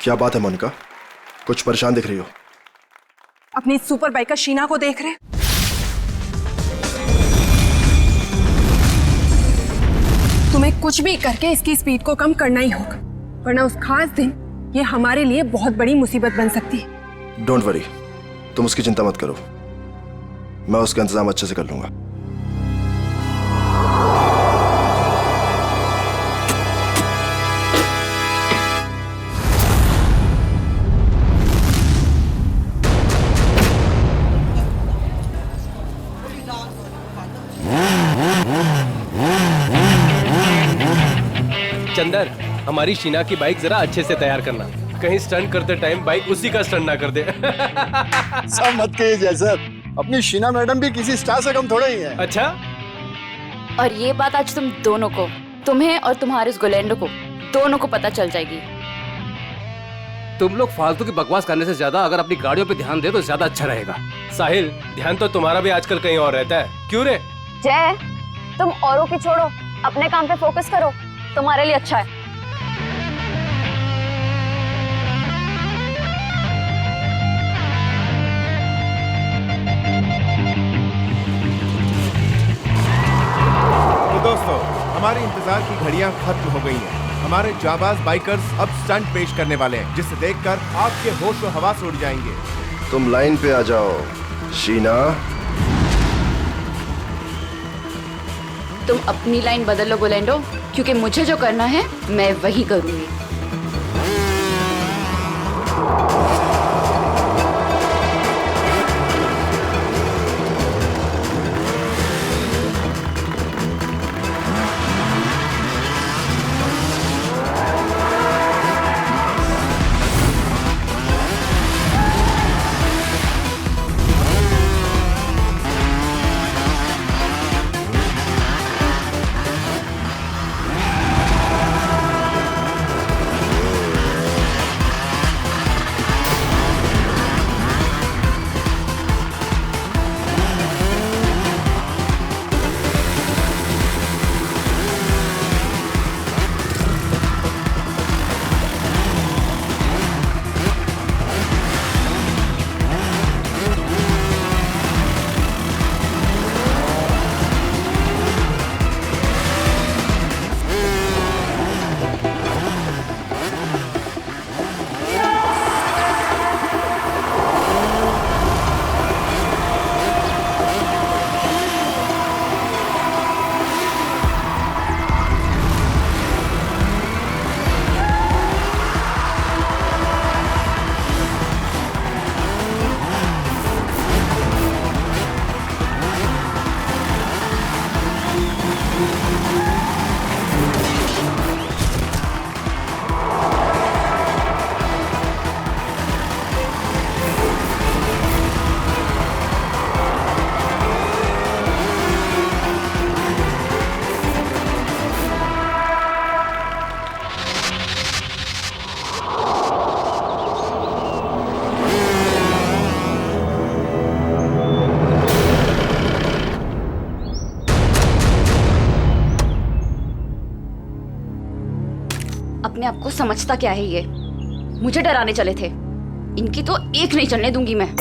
क्या बात है मोनिका, कुछ परेशान दिख रही हो? अपनी सुपर बाइकर शीना को देख रहे? तुम्हें कुछ भी करके इसकी स्पीड को कम करना ही होगा, वरना उस खास दिन ये हमारे लिए बहुत बड़ी मुसीबत बन सकती है। डोंट वरी, तुम उसकी चिंता मत करो, मैं उसका इंतजाम अच्छे से कर लूंगा। चंदर, हमारी शीना की बाइक जरा अच्छे से तैयार करना, कहीं स्टंट करते टाइम बाइक उसी का स्टंट ना कर दे। सब मत कहिए सर, अपनी शीना मैडम भी किसी स्टार से कम थोड़ा ही है। अच्छा, और ये बात आज तुम दोनों को, तुम्हें और तुम्हारे उस गोलेंडो को, दोनों को पता चल जाएगी। तुम लोग फालतू की बकवास करने से ज्यादा अगर अपनी गाड़ियों पे ध्यान दे तो ज्यादा अच्छा रहेगा। साहिल, ध्यान तो तुम्हारा भी आजकल कहीं और रहता है, क्यों रे? जय, तुम औरों की छोड़ो, अपने काम पे फोकस करो, तुम्हारे लिए अच्छा है। तो दोस्तों, हमारे इंतजार की घड़ियां खत्म हो गई हैं। हमारे जाबाज बाइकर्स अब स्टंट पेश करने वाले हैं, जिसे देखकर आपके होश और हवास उड़ जाएंगे। तुम लाइन पे आ जाओ शीना। तुम अपनी लाइन बदल लो गोलेंडो, क्योंकि मुझे जो करना है मैं वही करूंगी। अपने आप को समझता क्या है ये? मुझे डराने चले थे, इनकी तो एक नहीं चलने दूंगी मैं।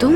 तुम?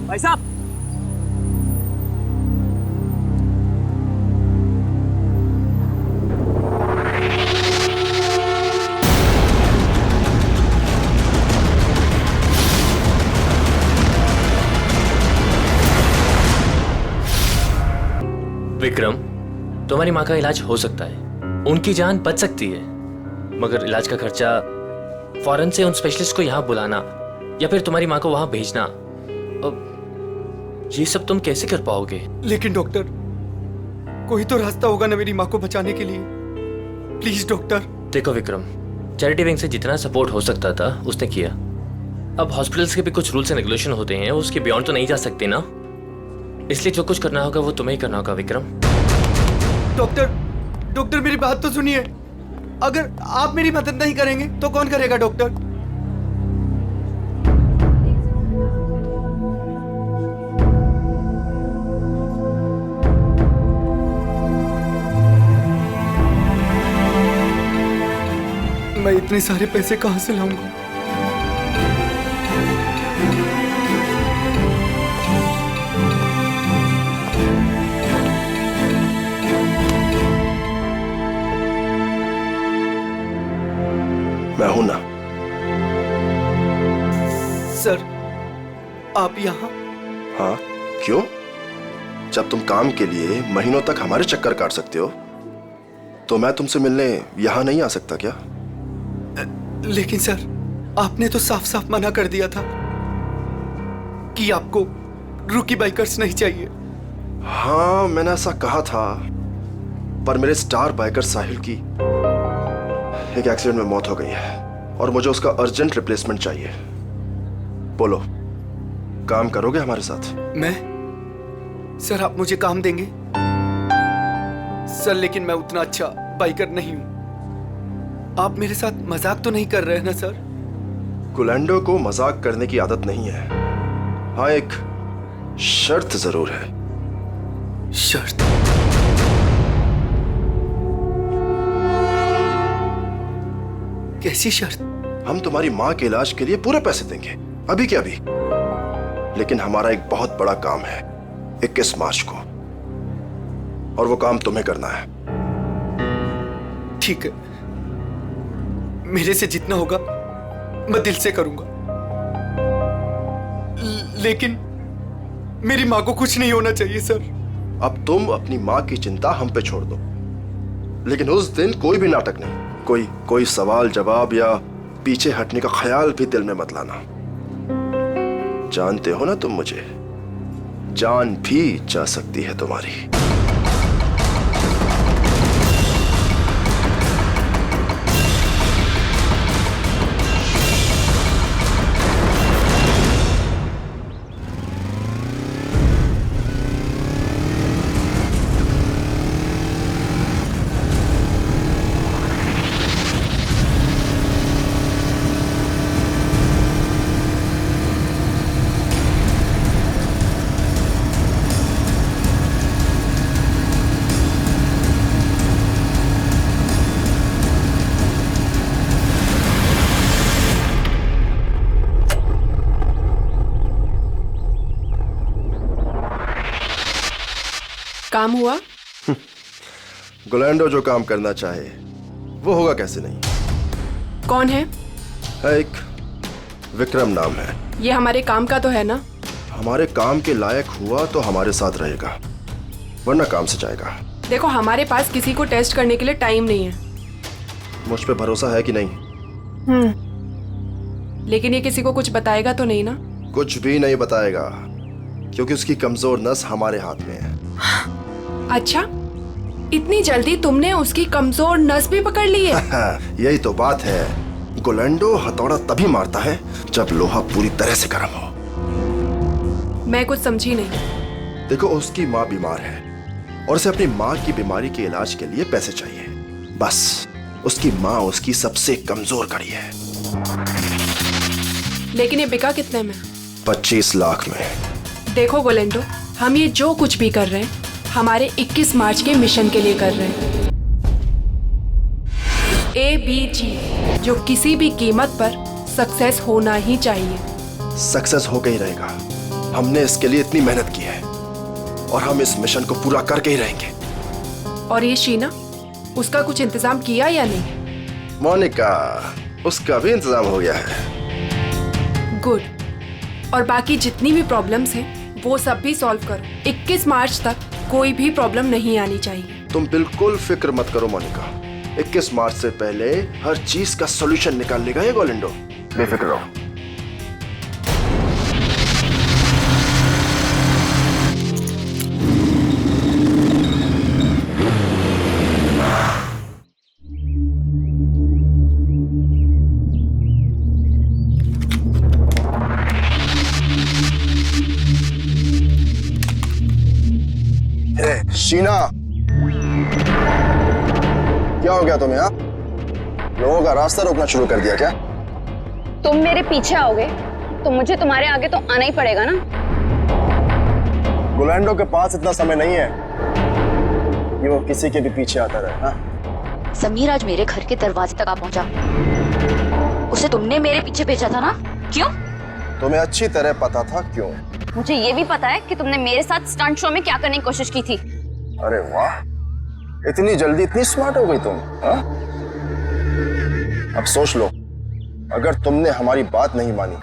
भाई साहब, विक्रम, तुम्हारी माँ का इलाज हो सकता है, उनकी जान बच सकती है, मगर इलाज का खर्चा फौरन से उन स्पेशलिस्ट को यहाँ बुलाना या फिर तुम्हारी माँ को वहाँ भेजना, अब ये सब तुम कैसे कर पाओगे? लेकिन डॉक्टर, कोई तो रास्ता होगा ना मेरी माँ को बचाने के लिए। Please doctor. देखो विक्रम, चैरिटी विंग से जितना सपोर्ट हो सकता था उसने किया। अब हॉस्पिटल्स के भी कुछ रूल्स एंड रेगुलेशन होते हैं, उसके बियॉन्ड तो नहीं जा सकते ना, इसलिए जो कुछ करना होगा वो तुम्हें ही करना होगा विक्रम। डॉक्टर मेरी बात तो सुनिए, अगर आप मेरी मदद नहीं करेंगे तो कौन करेगा डॉक्टर? मैं इतने सारे पैसे कहां से लाऊंगा? मैं हूं ना। सर, आप यहाँ? हाँ, क्यों? जब तुम काम के लिए महीनों तक हमारे चक्कर काट सकते हो तो मैं तुमसे मिलने यहां नहीं आ सकता क्या? लेकिन सर, आपने तो साफ साफ मना कर दिया था कि आपको रूकी बाइकर्स नहीं चाहिए। हाँ, मैंने ऐसा कहा था, पर मेरे स्टार बाइकर साहिल की एक एक्सीडेंट में मौत हो गई है और मुझे उसका अर्जेंट रिप्लेसमेंट चाहिए। बोलो, काम करोगे हमारे साथ? मैं? सर, आप मुझे काम देंगे? सर, लेकिन मैं उतना अच्छा बाइकर नहीं हूं। आप मेरे साथ मजाक तो नहीं कर रहे हैं ना सर? गुलैंडो को मजाक करने की आदत नहीं है। हाँ, एक शर्त जरूर है। शर्त? कैसी शर्त? हम तुम्हारी माँ के इलाज के लिए पूरे पैसे देंगे, अभी के अभी। लेकिन हमारा एक बहुत बड़ा काम है 21 मार्च को, और वो काम तुम्हें करना है। ठीक है, मेरे से जितना होगा मैं दिल से करूंगा, लेकिन मेरी माँ को कुछ नहीं होना चाहिए सर। अब तुम अपनी माँ की चिंता हम पे छोड़ दो, लेकिन उस दिन कोई भी नाटक नहीं, कोई सवाल जवाब या पीछे हटने का ख्याल भी दिल में मत लाना। जानते हो ना तुम मुझे, जान भी जा सकती है तुम्हारी। काम हुआ? गुलैंडो जो काम करना चाहे वो होगा कैसे नहीं। कौन है? एक विक्रम नाम है। ये हमारे काम का तो है ना? हमारे काम के लायक हुआ तो हमारे साथ रहेगा, वरना काम से जाएगा। देखो, हमारे पास किसी को टेस्ट करने के लिए टाइम नहीं है। मुझ पे भरोसा है कि नहीं? लेकिन ये किसी को कुछ बताएगा तो नहीं ना? कुछ भी नहीं बताएगा, क्योंकि उसकी कमजोर नस हमारे हाथ में है। अच्छा, इतनी जल्दी तुमने उसकी कमजोर नस भी पकड़ ली है? यही तो बात है। गुलैंडो हथौड़ा तभी मारता है जब लोहा पूरी तरह से गर्म हो। मैं कुछ समझी नहीं। देखो, उसकी माँ बीमार है और उसे अपनी माँ की बीमारी के इलाज के लिए पैसे चाहिए। बस उसकी माँ उसकी सबसे कमजोर कड़ी है। लेकिन ये बिका कितने में? 25 लाख में। देखो गुलेंडो, हम ये जो कुछ भी कर रहे हैं हमारे 21 मार्च के मिशन के लिए कर रहे हैं। ABG, जो किसी भी कीमत पर सक्सेस होना ही चाहिए। सक्सेस होकर ही रहेगा। हमने इसके लिए इतनी मेहनत की है और हम इस मिशन को पूरा करके ही रहेंगे। और ये शीना, उसका कुछ इंतजाम किया या नहीं? मोनिका, उसका भी इंतजाम हो गया है। गुड। और बाकी जितनी भी प्रॉब्लम्स हैं वो सब भी सॉल्व करो। 21 मार्च तक कोई भी प्रॉब्लम नहीं आनी चाहिए। तुम बिल्कुल फिक्र मत करो मोनिका, 21 मार्च से पहले हर चीज का सॉल्यूशन निकाल लेगा ये गोलिंडो। बेफिक्र रहो। शीना, क्या हो गया तुम्हें? लोगों का रास्ता रोकना शुरू कर दिया क्या? तुम मेरे पीछे आओगे तो मुझे तुम्हारे आगे तो आना ही पड़ेगा ना। गुलैंडो के पास इतना समय नहीं है कि वो किसी के भी पीछे आता रहे। हाँ? समीर आज मेरे घर के दरवाजे तक आ पहुंचा। उसे तुमने मेरे पीछे भेजा था ना? क्यों? तुम्हें अच्छी तरह पता था क्यों। मुझे ये भी पता है कि तुमने मेरे साथ स्टंट शो में क्या करने की कोशिश की थी। अरे वाह, इतनी जल्दी इतनी स्मार्ट हो गई तुम। हाँ? अब सोच लो, अगर तुमने हमारी बात नहीं मानी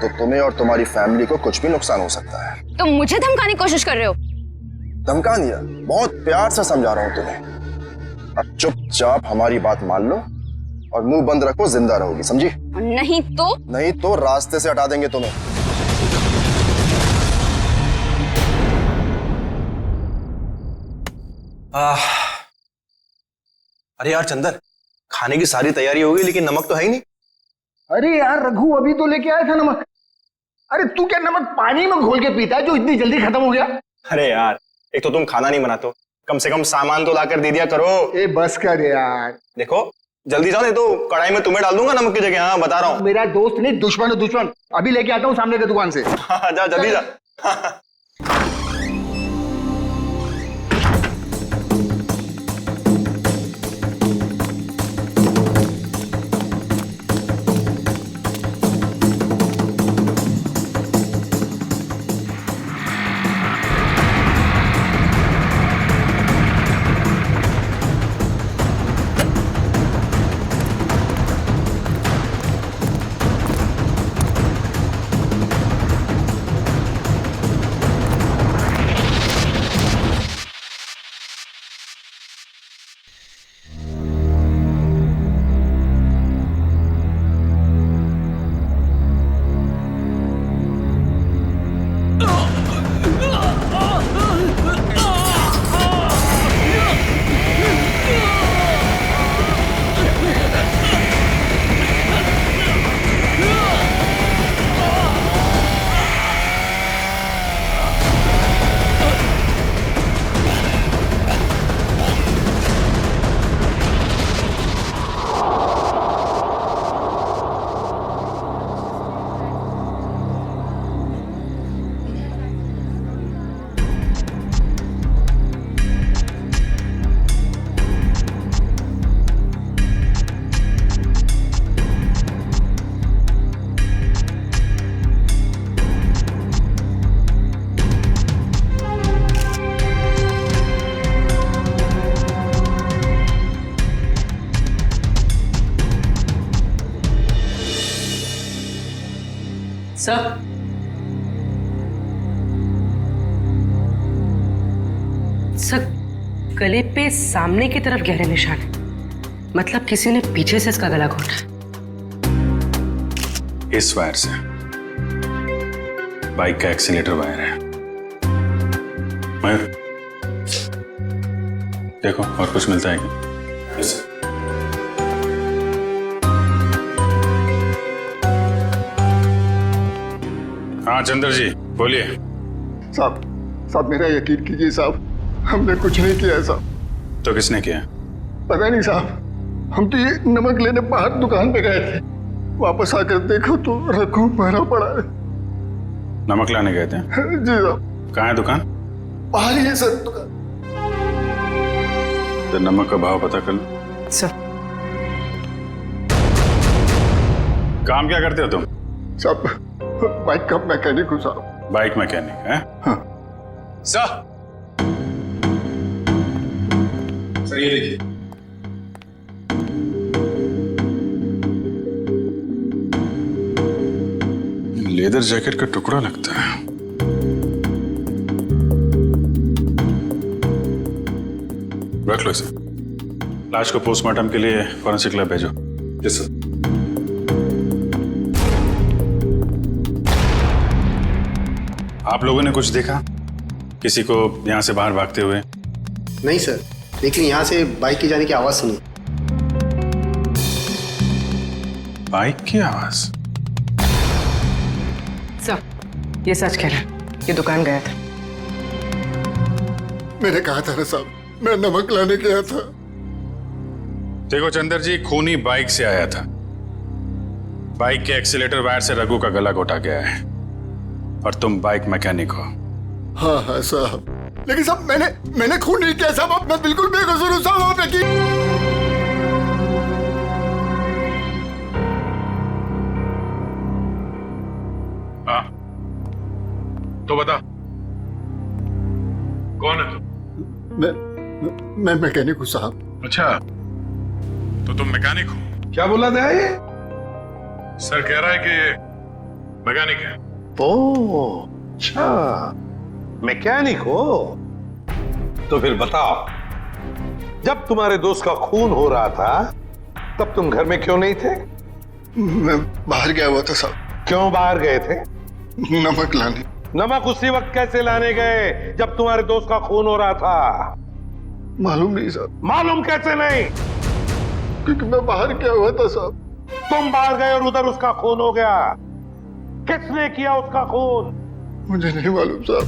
तो तुम्हें और तुम्हारी फैमिली को कुछ भी नुकसान हो सकता है। तुम मुझे धमकाने की कोशिश कर रहे हो? धमका दिया? बहुत प्यार से समझा रहा हूं तुम्हें। अब चुपचाप हमारी बात मान लो और मुंह बंद रखो, जिंदा रहोगी, समझी? नहीं तो रास्ते से हटा देंगे तुम्हें। अरे यार चंदर, खाने की सारी तैयारी हो गई लेकिन नमक तो है ही नहीं। अरे यार रघु, अभी तो लेके आया था नमक। अरे तू क्या नमक पानी में घोल के पीता है जो इतनी जल्दी खत्म हो गया? अरे यार, एक तो तुम खाना नहीं बनाते हो, कम से कम सामान तो लाकर दे दिया करो। ए बस कर यार। देखो जल्दी जाओ, नहीं तो कढ़ाई में तुम्हें डाल दूंगा नमक की जगह। हाँ बता रहा हूँ। मेरा दोस्त नहीं, दुश्मन है दुश्मन। अभी लेके आता हूँ सामने की दुकान से। हाँ जा जल्दी जा। सर सर, गले पे सामने की तरफ गहरे निशान है, मतलब किसी ने पीछे से इसका गला घोटा है। इस वायर से बाइक का एक्सीलेटर वायर है। मयूर देखो और कुछ मिलता है क्या? Yes sir. हाँ चंद्र जी बोलिए। साहब मेरा यकीन कीजिए साहब, हमने कुछ नहीं किया साहब। तो किसने किया? पता नहीं साहब, हम तो ये नमक लेने बाहर दुकान पे गए थे, वापस आकर देखो तो रघु मरा पड़ा है। नमक लाने गए थे? जी साहब। कहाँ है दुकान? बाहर ही है सर दुकान। तो नमक का भाव पता कर लो। सर काम क्या करते हो तुम? साहब बाइक का मैकेनिक हूँ साहब। बाइक मैकेनिक है? हाँ। सर ये देखिए, लेदर जैकेट का टुकड़ा लगता है। रख लो इसे। लाश को पोस्टमार्टम के लिए फॉरेंसिक लैब भेजो। Yes sir. आप लोगों ने कुछ देखा किसी को यहां से बाहर भागते हुए? नहीं सर, लेकिन यहाँ से बाइक की जाने की आवाज सुनी। बाइक की आवाज? सर ये सच कह रहा है, ये दुकान गया था। मैंने कहा था ना साहब, मैं नमक लाने गया था। देखो चंद्र जी, खूनी बाइक से आया था। बाइक के एक्सीलेटर वायर से रघु का गला घोटा गया है और तुम बाइक मैकेनिक हो। हाँ हाँ साहब, लेकिन साहब मैंने खून नहीं किया साहब, मैं बिल्कुल बेकसूर हूँ साहब। हाँ तो बता कौन है तू? मैं मैकेनिक हूँ साहब। अच्छा तो तुम मैकेनिक हो? क्या बोला था ये? सर कह रहा है कि ये मैकेनिक है। ओह अच्छा, मैकेनिक हो? तो फिर बताओ, जब तुम्हारे दोस्त का खून हो रहा था तब तुम घर में क्यों नहीं थे? मैं बाहर गया हुआ था साहब। क्यों बाहर गए थे? नमक लाने। नमक उसी वक्त कैसे लाने गए जब तुम्हारे दोस्त का खून हो रहा था? मालूम नहीं साहब। मालूम कैसे नहीं? क्योंकि मैं बाहर गया हुआ था साहब। तुम बाहर गए और उधर उसका खून हो गया। किसने किया उसका खून? मुझे नहीं मालूम साहब।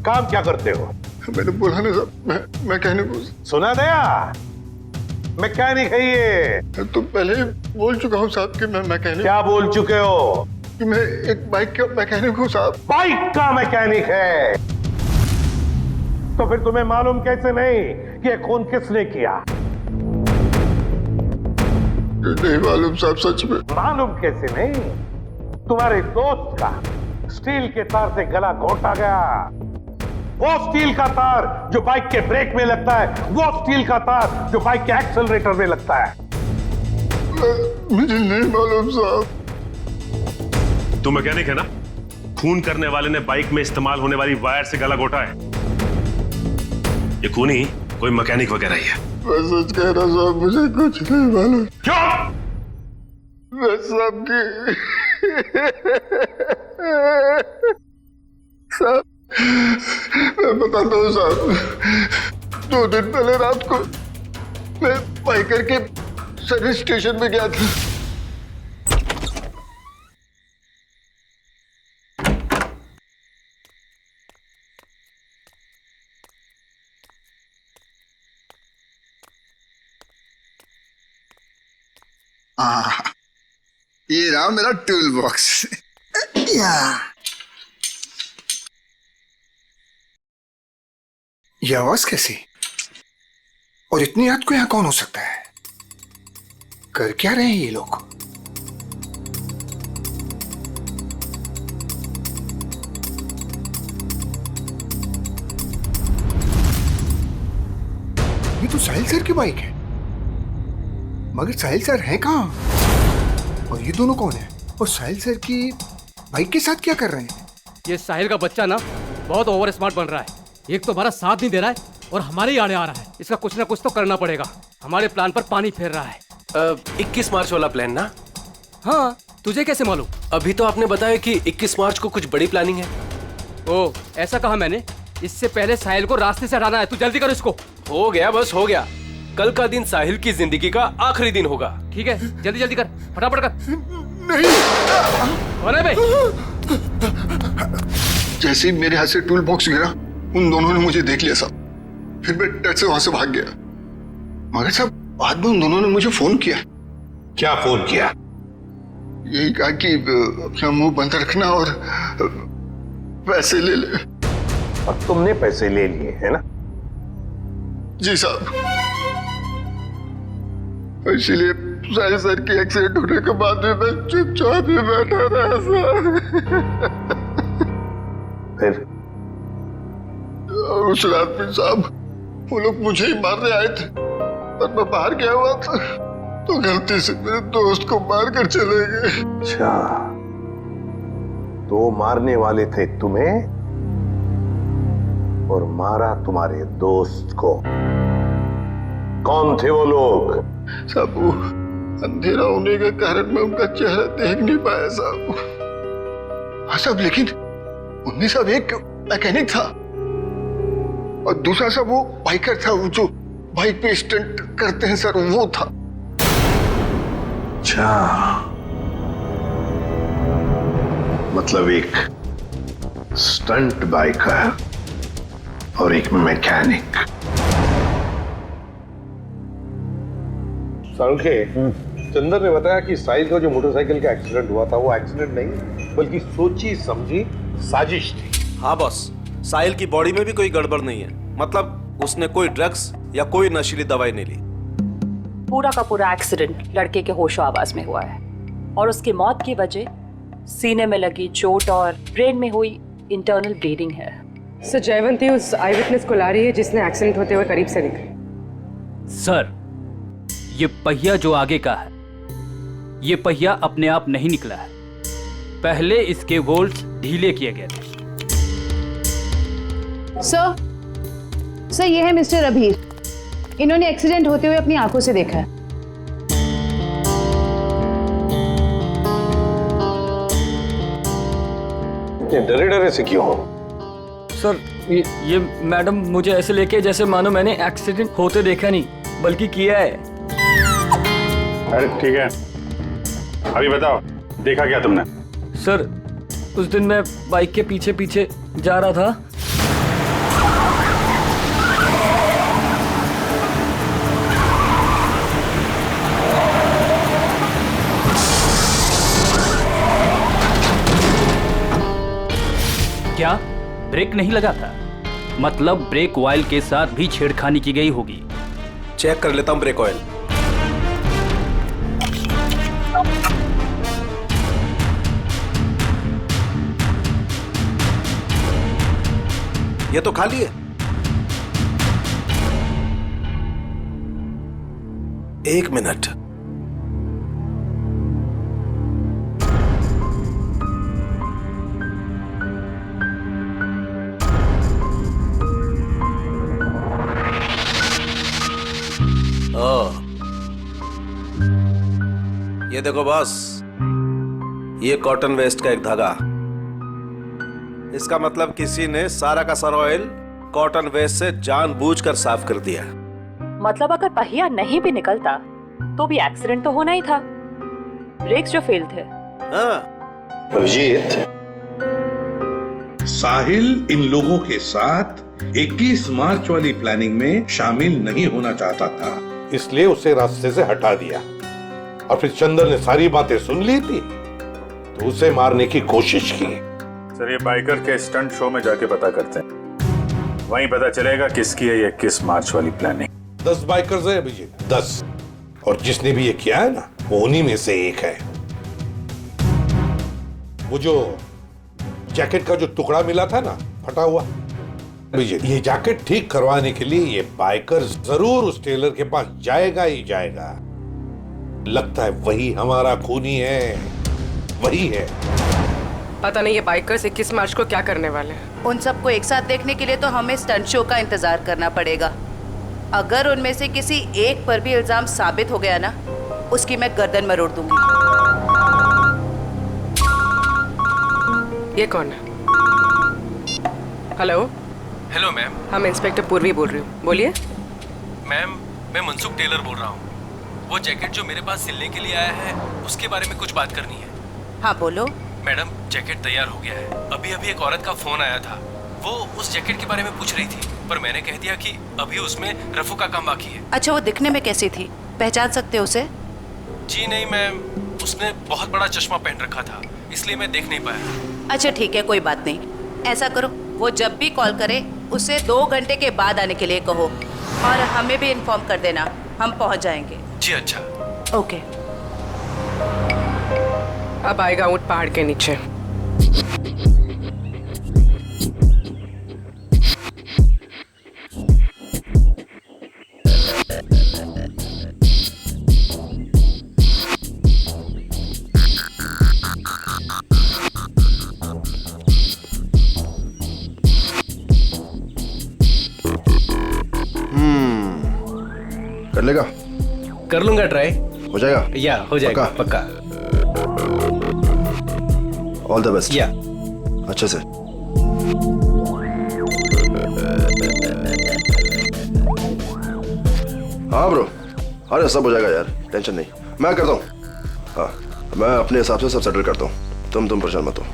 काम क्या करते हो? मैंने बोला ना साहब, मैं मैकेनिक हूँ। सुना दिया? मैकेनिक है ये। तो पहले ही बोल चुका हूँ साहब कि मैं मैकेनिक। क्या बोल चुके हो? कि मैं एक बाइक का मैकेनिक हूँ साहब। बाइक का मैकेनिक है? तो फिर तुम्हें मालूम कैसे नहीं कि ये खून किसने किया? नहीं मालूम साहब, सच में मालूम कैसे नहीं? तुम्हारे दोस्त का स्टील के तार से गला घोटा गया। वो स्टील का तार जो बाइक के ब्रेक में लगता है, वो स्टील का तार जो बाइक के एक्सेलरेटर में लगता है। मुझे नहीं मालूम साहब। तू मैकेनिक है ना? खून करने वाले ने बाइक में इस्तेमाल होने वाली वायर से गला घोटा है। ये खूनी कोई मैकेनिक वगैरह ही है। मैं सच कह रहा साहब, मुझे कुछ नहीं मालूम। क्यों? मैं सबकी साहब मैं बताता हूँ साहब। 2 दिन पहले रात को मैं बाइकर के सर्विस स्टेशन में गया था। ये रहा मेरा टूल बॉक्स। ये आवाज कैसी? और इतनी रात को यहाँ कौन हो सकता है? कर क्या रहे हैं ये लोग? ये तो साहिल सर की बाइक है, मगर साहिल सर है कहाँ और ये दोनों कौन है? और साहिल सर की बाइक के साथ क्या कर रहे हैं? ये साहिल का बच्चा ना बहुत ओवर स्मार्ट बन रहा है। एक तो हमारा साथ नहीं दे रहा है और हमारे ही आड़े आ रहा है। इसका कुछ ना कुछ तो करना पड़ेगा। हमारे प्लान पर पानी फेर रहा है। 21 मार्च वाला प्लान ना? हाँ, तुझे कैसे मालूम? अभी तो आपने बताया कि 21 मार्च को कुछ बड़ी प्लानिंग है। ओ, ऐसा कहा मैंने। इससे पहले साहिल को रास्ते से हटाना है। तू जल्दी कर इसको। हो गया, बस हो गया। कल का दिन साहिल की जिंदगी का आखिरी दिन होगा। ठीक है, जल्दी जल्दी कर, फटाफट कर। नहीं भाई। जैसे ही मेरे हाथ से टूल बॉक्स गिरा, उन दोनों ने मुझे देख लिया साहब। फिर मैं डर से वहां से भाग गया। मगर साहब बाद में उन दोनों ने मुझे फोन किया। क्या फोन किया? यही कहा कि अपना मुंह बंद रखना और पैसे ले ले। और तुमने पैसे ले लिए है ना? जी साहब। इसीलिए साहिल सर की एक्सीडेंट होने के बाद भी मैं चुपचाप ही बैठा रहा सर। फिर और उस रात में साहब वो लोग मुझे ही मारने आए थे और मैं बाहर गया हुआ था, तो गलती से मेरे दोस्त को मार कर चले गए। अच्छा, तो मारने वाले थे तुम्हें और मारा तुम्हारे दोस्त को। कौन थे वो लोग? साहब वो अंधेरा होने के कारण मैं उनका चेहरा देख नहीं पाया साहब। हाँ साहब, लेकिन उनमें सब एक मैकेनिक था और दूसरा सब वो बाइकर था, वो जो बाइक पे स्टंट करते हैं सर, वो था। अच्छा, मतलब एक स्टंट बाइकर और एक मैकेनिक। संखे, चंदर ने बताया कि साहिल का जो मोटरसाइकिल का एक्सीडेंट हुआ था वो एक्सीडेंट नहीं बल्कि सोची समझी साजिश थी। हाँ बॉस, साहिल की बॉडी में भी कोई गड़बड़ नहीं है। मतलब उसने कोई ड्रग्स या कोई नशीली दवाई नहीं ली। पूरा का पूरा एक्सीडेंट लड़के के होशो आवाज में हुआ है और उसकी मौत की वजह सीने में लगी चोट और ब्रेन में हुई इंटरनल ब्लीडिंग है। सर, जयवंती उस आई विटनेस को ला रही है जिसने एक्सीडेंट होते हुए करीब से देखा। सर, ये पहिया जो आगे का है, ये पहिया अपने आप नहीं निकला है। पहले इसके वोल्ट्स ढीले किए गए थे। सर ये है मिस्टर अभीर। इन्होंने एक्सीडेंट होते हुए अपनी आंखों से देखा है। डरे डरे से क्यों हो? सर, ये मैडम मुझे ऐसे लेके जैसे मानो मैंने एक्सीडेंट होते देखा नहीं बल्कि किया है। अरे ठीक है, अभी बताओ देखा क्या तुमने? सर, उस दिन मैं बाइक के पीछे पीछे जा रहा था। क्या ब्रेक नहीं लगा था? मतलब ब्रेक ऑयल के साथ भी छेड़खानी की गई होगी। चेक कर लेता हूं ब्रेक ऑयल। ये तो खाली है। एक मिनट, ये देखो बॉस, ये कॉटन वेस्ट का एक धागा। इसका मतलब किसी ने सारा का सारा ऑयल कॉटन वेस्ट से जानबूझकर साफ कर दिया। मतलब अगर पहिया नहीं भी निकलता तो भी एक्सीडेंट तो होना ही था। ब्रेक्स जो फेल थे। अभिजीत, साहिल इन लोगों के साथ 21 मार्च वाली प्लानिंग में शामिल नहीं होना चाहता था, इसलिए उसे रास्ते से हटा दिया। और फिर चंदर ने सारी बातें सुन ली थी तो उसे मारने की कोशिश की। सर, ये बाइकर के स्टंट शो में जाके पता करते हैं, वहीं पता चलेगा किसकी है ये 21 मार्च वाली प्लानिंग। 10 बाइकर्स है अभिजीत, 10, और जिसने भी ये किया है ना वो उन्हीं में से एक है। वो जो जैकेट का जो टुकड़ा मिला था ना फटा हुआ, अभिजीत, ये जैकेट ठीक करवाने के लिए ये बाइकर जरूर उस टेलर के पास जाएगा ही जाएगा। लगता है वही हमारा खूनी है, वही है। पता नहीं ये बाइकर्स 21 मार्च को क्या करने वाले हैं। उन सबको एक साथ देखने के लिए तो हमें स्टंट शो का इंतजार करना पड़ेगा। अगर उनमें से किसी एक पर भी इल्जाम साबित हो गया ना, उसकी मैं गर्दन मरोड़ दूंगी। ये कौन है? हेलो। Hello ma'am. हम इंस्पेक्टर पूर्वी बोल रही हूँ, बोलिए। मैम, मैं मनसुख टेलर बोल रहा हूँ। वो जैकेट जो मेरे पास सिलने के लिए आया है, उसके बारे में कुछ बात करनी है। हाँ बोलो। मैडम, जैकेट तैयार हो गया है। अभी अभी एक औरत का फोन आया था। वो उस जैकेट के बारे में पूछ रही थी, पर मैंने कह दिया कि अभी उसमें रफू का काम बाकी है। अच्छा, वो दिखने में कैसी थी? पहचान सकते हो उसे? जी नहीं मैम, उसने बहुत बड़ा चश्मा पहन रखा था, इसलिए मैं देख नहीं पाया। अच्छा ठीक है, कोई बात नहीं। ऐसा करो, वो जब भी कॉल करे उसे 2 घंटे के बाद आने के लिए कहो, और हमें भी इन्फॉर्म कर देना, हम पहुंच जाएंगे। जी अच्छा। ओके। अब आएगा ऊंट पहाड़ के नीचे। कर लेगा? कर लूंगा ट्राई। हो जाएगा? या हो जाएगा पक्का। All the best. या अच्छे से। हाँ ब्रो, अरे सब हो जाएगा यार, टेंशन नहीं, मैं करता हूँ। हाँ, मैं अपने हिसाब से सब सेटल करता हूँ, तुम परेशान मत हो।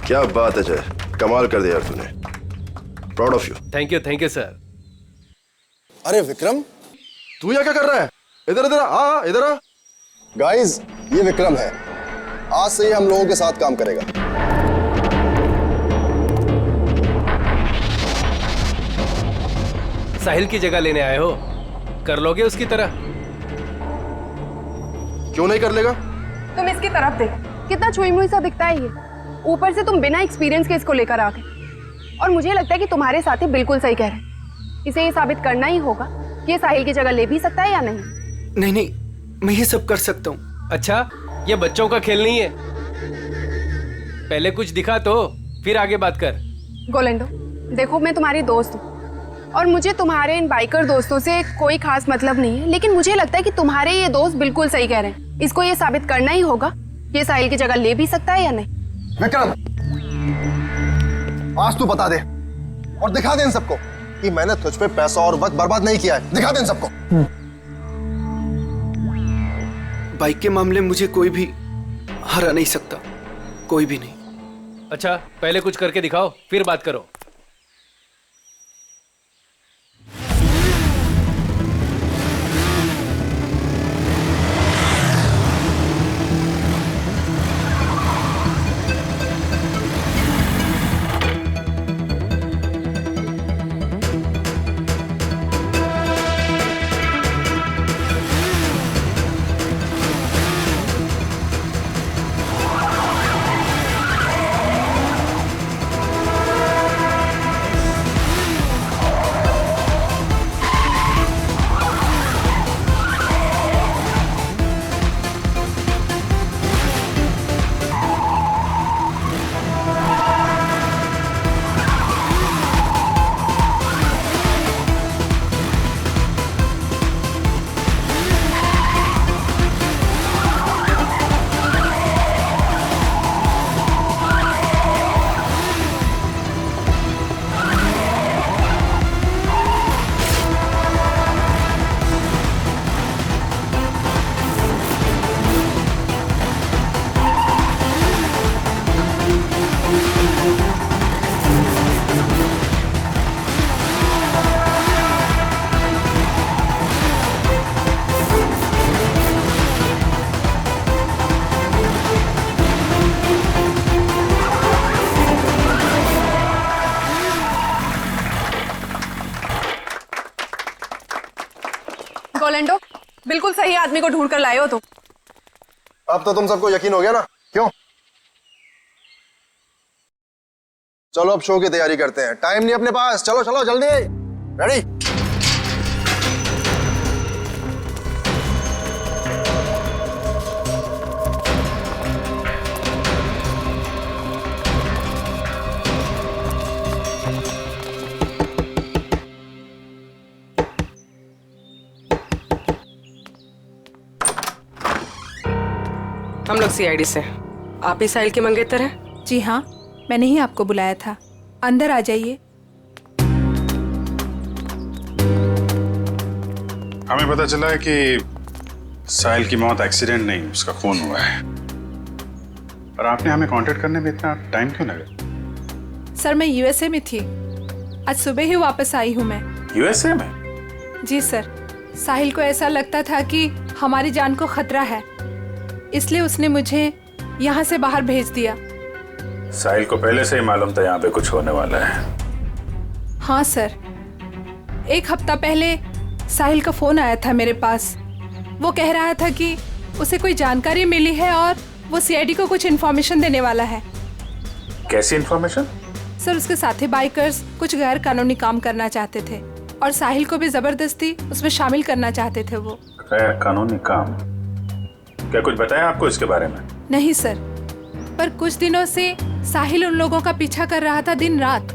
क्या बात है जय, कमाल कर दिया तूने, proud of you. Thank you sir. अरे विक्रम, तू यहाँ क्या कर रहा है? इधर इधर आ, इधर आ। गाइस, ये विक्रम है, आज से ये हम लोगों के साथ काम करेगा। साहिल की जगह लेने आए हो, कर लोगे उसकी तरह? क्यों नहीं कर लेगा? तुम इसकी तरफ देख, कितना छुई मुई सा दिखता है ये। ऊपर से तुम बिना एक्सपीरियंस के इसको लेकर आ गए, और मुझे लगता है कि तुम्हारे साथी बिल्कुल सही कह रहे हैं। इसे ये साबित करना ही होगा कि ये साहिल की जगह ले भी सकता है या नहीं। नहीं, मैं ये सब कर सकता हूँ। अच्छा, ये बच्चों का खेल नहीं है, पहले कुछ दिखा तो फिर आगे बात कर। गोलेंडो, देखो मैं तुम्हारी दोस्त हूँ, और मुझे तुम्हारे इन बाइकर दोस्तों से कोई खास मतलब नहीं है, लेकिन मुझे लगता है कि तुम्हारे ये दोस्त बिल्कुल सही कह रहे हैं। इसको ये साबित करना ही होगा कि ये साहिल की जगह ले भी सकता है या नहीं। विक्रम, आज तू बता दे और दिखा दे इन सबको कि मैंने तुझ पे पैसा और वक्त बर्बाद नहीं किया है। दिखा दे इन सबको। बाइक के मामले में मुझे कोई भी हरा नहीं सकता, कोई भी नहीं। अच्छा, पहले कुछ करके दिखाओ, फिर बात करो। बिल्कुल सही आदमी को ढूंढ कर लाए हो तुम। अब तो तुम सबको यकीन हो गया ना, क्यों? चलो अब शो की तैयारी करते हैं, टाइम नहीं अपने पास। चलो चलो जल्दी, रेडी? हम लोग सीआईडी से। आप ही साहिल के मंगेतर हैं? जी हाँ, मैंने ही आपको बुलाया था। अंदर आ जाइए। हमें पता चला है कि साहिल की मौत एक्सीडेंट नहीं, उसका खून हुआ है। और आपने हमें कांटेक्ट करने में इतना टाइम क्यों लगा? सर मैं यूएसए में थी, आज सुबह ही वापस आई हूँ मैं। यूएसए में? जी सर, साहिल को ऐसा लगता था कि हमारी जान को खतरा है, इसलिए उसने मुझे यहाँ से बाहर भेज दिया। साहिल को पहले से ही मालूम था यहाँ पे कुछ होने वाला है? हाँ सर, 1 हफ्ता पहले साहिल का फोन आया था मेरे पास। वो कह रहा था कि उसे कोई जानकारी मिली है और वो सीआईडी को कुछ इन्फॉर्मेशन देने वाला है। कैसी इन्फॉर्मेशन? सर उसके साथी बाइकर्स कुछ गैर कानूनी काम करना चाहते थे और साहिल को भी जबरदस्ती उसमें शामिल करना चाहते थे। वो गैर कानूनी काम? क्या कुछ बताया आपको इसके बारे में? नहीं सर, पर कुछ दिनों से साहिल उन लोगों का पीछा कर रहा था दिन रात।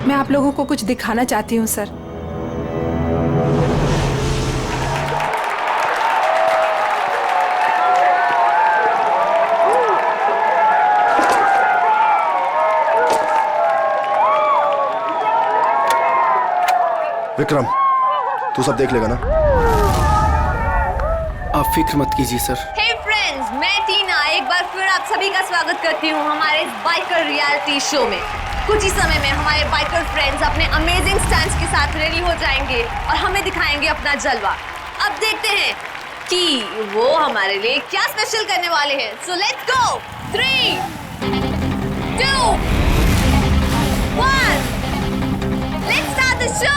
मैं आप लोगों को कुछ दिखाना चाहती हूँ सर। विक्रम, तू सब देख लेगा ना? आप फिक्र मत कीजिए सर। हे फ्रेंड्स, मैं टीना एक बार फिर आप सभी का स्वागत करती हूँ हमारे इस बाइकर रियलिटी शो में। कुछ ही समय में हमारे बाइकर फ्रेंड्स अपने अमेजिंग स्टंट्स के साथ रेडी हो जाएंगे और हमें दिखाएंगे अपना जलवा। अब देखते हैं कि वो हमारे लिए क्या स्पेशल करने वाले हैं। So let's go. 3, 2, 1, let's start the show.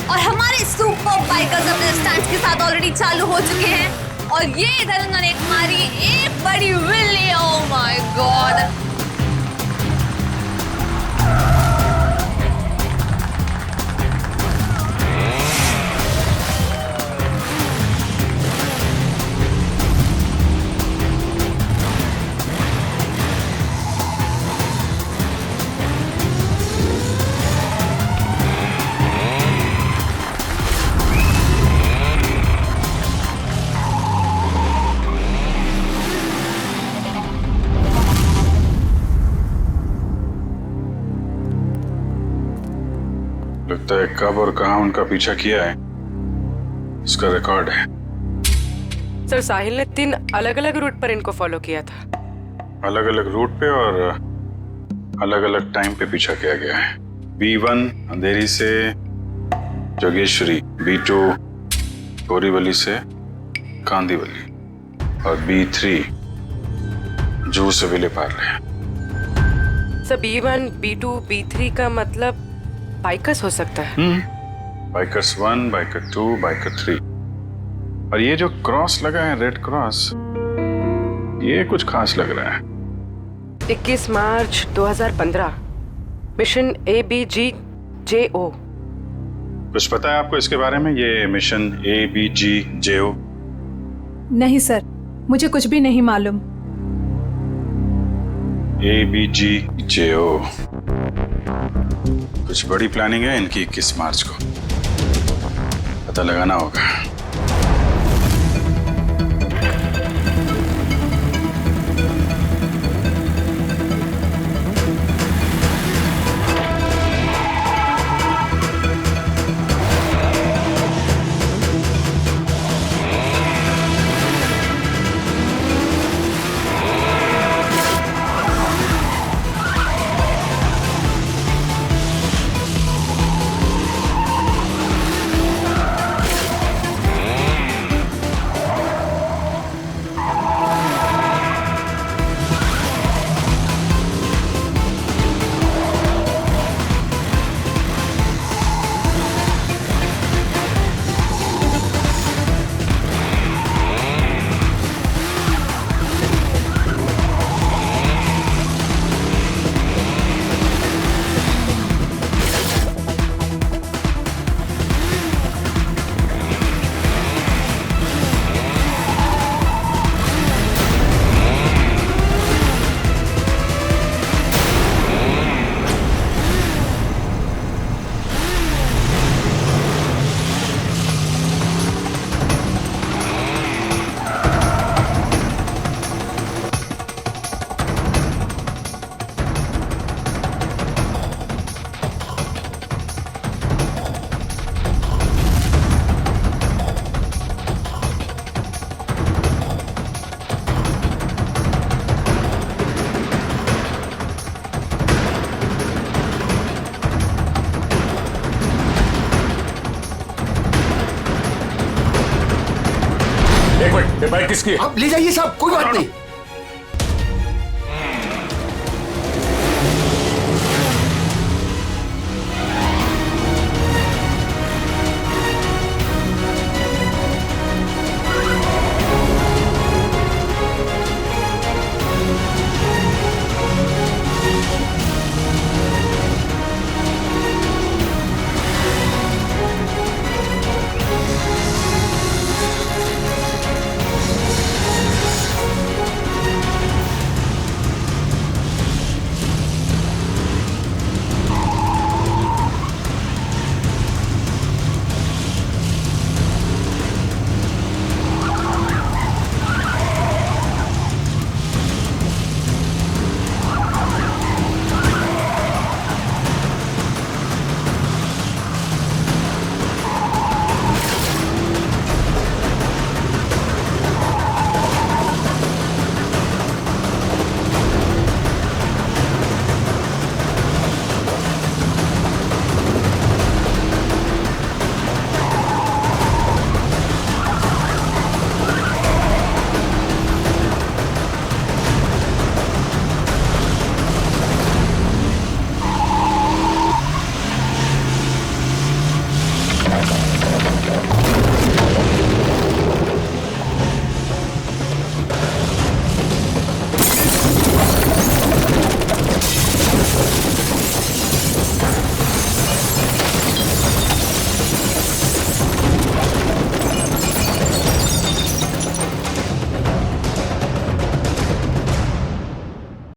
और हमारे सुपर बाइकर्स अपने स्टंट्स के साथ ऑलरेडी चालू हो चुके हैं और ये इधर उन्होंने मारी एक बड़ी विल्ली। Oh my God! लगता है कब और कहां उनका पीछा किया है इसका रिकॉर्ड है। सर साहिल ने 3 अलग अलग रूट पर इनको फॉलो किया था। अलग अलग रूट पे और अलग अलग टाइम पे पीछा किया गया है। B1 अंधेरी से जोगेश्वरी, B2 बोरीवली से कांदीवली और B3 जूह से Vile Parle. Sir B1, B2, B3 का मतलब बाइकर्स हो सकता है। Bikers 1, biker 2, biker 3। और ये जो क्रॉस लगा है, रेड क्रॉस, ये कुछ खास लग रहा है। 21 मार्च 2015, मिशन ABGJO। कुछ पता है आपको इसके बारे में, ये मिशन ABGJO? नहीं सर, मुझे कुछ भी नहीं मालूम। ABGJO कुछ बड़ी प्लानिंग है इनकी। 21 मार्च को पता लगाना होगा। बाइक किसकी है? आप ले जाइए साहब, कोई बात नहीं।